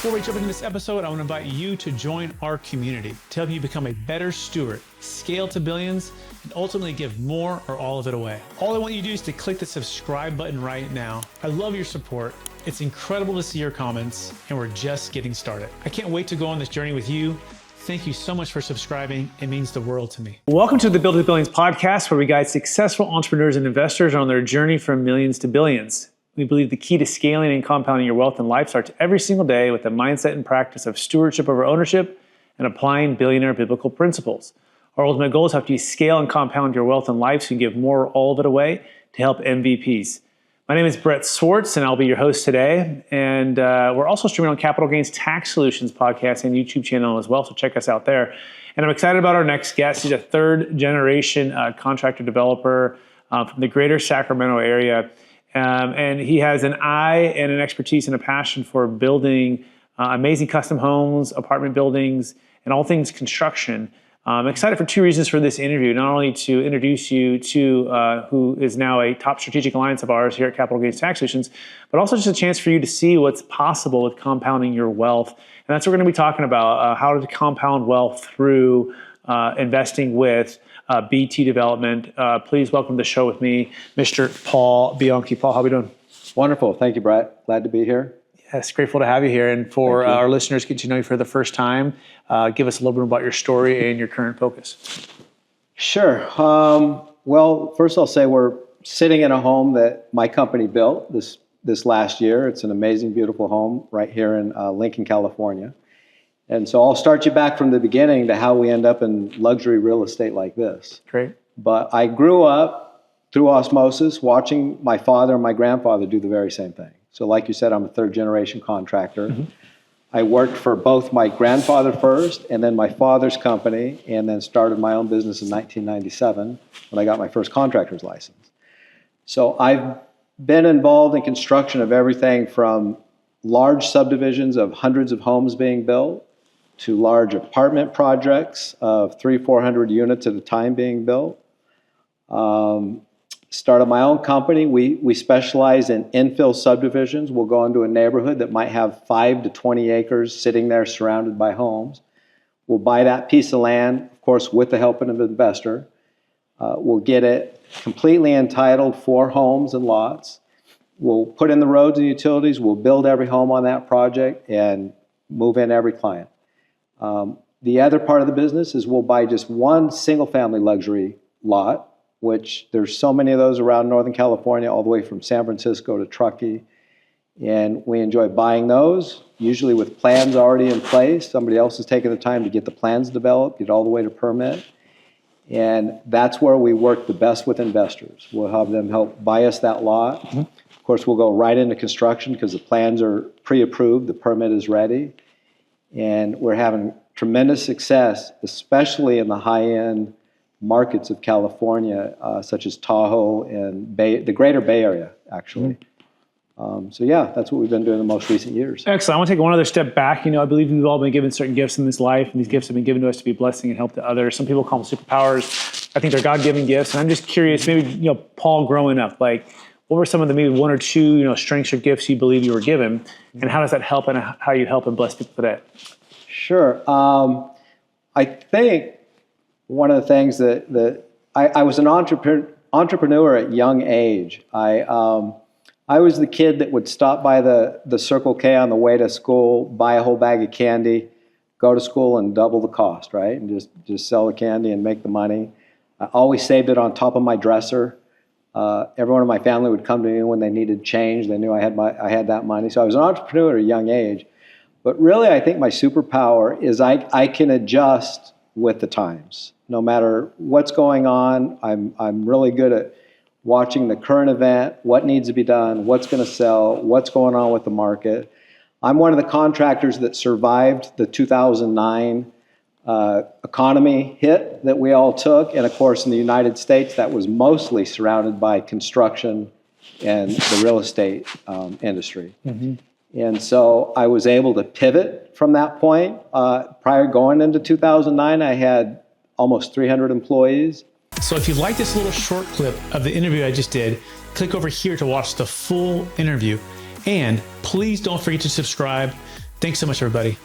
Before we jump into this episode, I want to invite you to join our community to help you become a better steward, scale to billions, and ultimately give more or all of it away. All I want you to do is to click the subscribe button right now. I love your support. It's incredible to see your comments, and we're just getting started. I can't wait to go on this journey with you. Thank you so much for subscribing. It means the world to me. Welcome to the Build to Billions podcast, where we guide successful entrepreneurs and investors on their journey from millions to billions. We believe the key to scaling and compounding your wealth and life starts every single day with the mindset and practice of stewardship over ownership and applying billionaire biblical principles. Our ultimate goal is to help you scale and compound your wealth and life so you can give more or all of it away to help MVPs. My name is Brett Swartz, and I'll be your host today. And we're also streaming on Capital Gains Tax Solutions podcast and YouTube channel as well, so check us out there. And I'm excited about our next guest. He's a third-generation contractor developer from the greater Sacramento area. And he has an eye and an expertise and a passion for building amazing custom homes, apartment buildings, and all things construction. I'm excited for two reasons for this interview. Not only to introduce you to who is now a top strategic alliance of ours here at Capital Gains Tax Solutions, but also just a chance for you to see what's possible with compounding your wealth. And that's what we're going to be talking about, how to compound wealth through investing with BT Development. Please welcome to the show with me, Mr. Paul Bianchi. Paul, how are we doing? Wonderful. Thank you, Brett. Glad to be here. Yes, grateful to have you here. And for our listeners, get to know you for the first time, give us a little bit about your story and your current focus. Sure. Well, first I'll say we're sitting in a home that my company built this last year. It's an amazing, beautiful home right here in Lincoln, California. And so I'll start you back from the beginning to how we end up in luxury real estate like this. Great. But I grew up through osmosis watching my father and my grandfather do the very same thing. So like you said, I'm a third-generation contractor. Mm-hmm. I worked for both my grandfather first and then my father's company, and then started my own business in 1997 when I got my first contractor's license. So I've been involved in construction of everything from large subdivisions of hundreds of homes being built to large apartment projects of 300-400 units at a time being built. Started my own company. We specialize in infill subdivisions. We'll go into a neighborhood that might have 5 to 20 acres sitting there surrounded by homes. We'll buy that piece of land, of course, with the help of an investor. We'll get it completely entitled for homes and lots. We'll put in the roads and utilities. We'll build every home on that project and move in every client. The other part of the business is we'll buy just one single-family luxury lot, which there's so many of those around Northern California, all the way from San Francisco to Truckee. And we enjoy buying those, usually with plans already in place. Somebody else is taking the time to get the plans developed, get all the way to permit. And that's where we work the best with investors. We'll have them help buy us that lot. Mm-hmm. Of course, we'll go right into construction because the plans are pre-approved, the permit is ready. And we're having tremendous success, especially in the high-end markets of California, such as Tahoe and the greater Bay Area, actually. Mm-hmm. So yeah, that's what we've been doing in the most recent years. Excellent. I want to take one other step back. I believe we've all been given certain gifts in this life, and these gifts have been given to us to be a blessing and help to others. Some people call them superpowers. I think they're God-given gifts. And I'm just curious, maybe, Paul, growing up, what were some of the maybe one or two, strengths or gifts you believe you were given, and how does that help and how you help and bless people today? Sure. I think one of the things that I was an entrepreneur at young age. I was the kid that would stop by the Circle K on the way to school, buy a whole bag of candy, go to school and double the cost, right? And just sell the candy and make the money. I always saved it on top of my dresser. Everyone in my family would come to me when they needed change. They knew I had that money. So I was an entrepreneur at a young age. But really, I think my superpower is I can adjust with the times. No matter what's going on, I'm really good at watching the current event, what needs to be done, what's going to sell, what's going on with the market. I'm one of the contractors that survived the 2009 economy hit that we all took. And of course, in the United States, that was mostly surrounded by construction and the real estate industry. Mm-hmm. And so I was able to pivot from that point. Prior going into 2009, I had almost 300 employees. So if you like this little short clip of the interview I just did, click over here to watch the full interview. And please don't forget to subscribe Thanks so much, everybody.